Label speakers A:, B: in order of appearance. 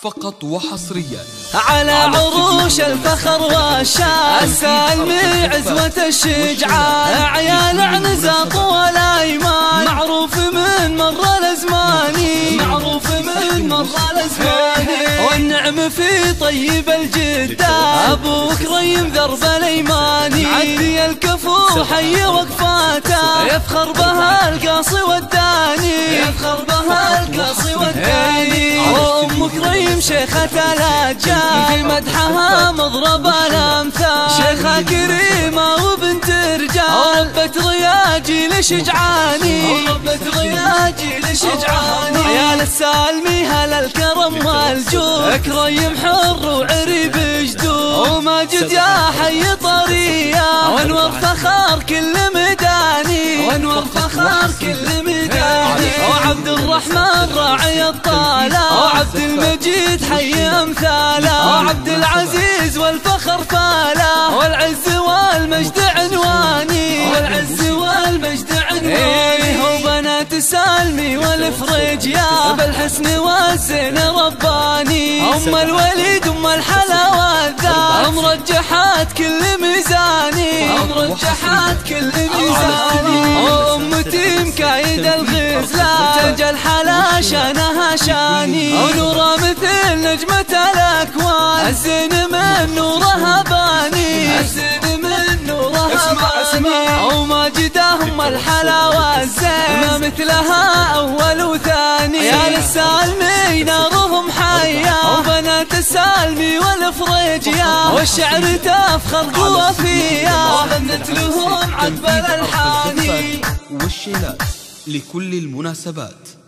A: فقط وحصريا
B: على عروش الفخر والشان، السالمي عزوة الشجعان، عيال عنزة طول ايمان، معروف من مر الازماني، معروف من مر الازماني، والنعم في طيب الجدة، ابو كريم ذرب الايماني، عدي الكفو حي وقفاته، يفخر بها القاصي والداني، يفخر بها القاصي والداني، ام كريم شيخة الأجيال، في مدحها مضرب الأمثال، شيخة كريمة وبنت رجال، ربة رياجي لشجعاني، ربة رياجي لشجعاني، عيال السالمي هل الكرم والجود، كريم حر وعريب جدود، وماجد يا حي طرية، وانور فخر كل ميداني، وانور فخر كل ميداني، وعبد الرحمن راعي الطالة، وعبد المجيد حي امثاله، وعبد العزيز والفخر فاله، والعز والمجد عنواني، والعز والمجد عنواني، وبنات السالمي والفريجيا، بالحسن والزين رباني، ام الوليد ام الحلاوات ذات، مرجحات كل ميزاني، مرجحات كل ميزاني، وامتي مكايد الغزلان، تنجى الحلا شانها شاني، ونورها مثل نجمة الاكوان، الزين من نورها باني، الزين من نورها باني، وماجدهم الحلا والزين، ما مثلها اول وثاني، عيال السالمي نارهم حية، وبنات السالمي والفريجيا، والشعر تفخر قوافية، وغنت لهم عذب الالحاني
A: والشيلات لكل المناسبات.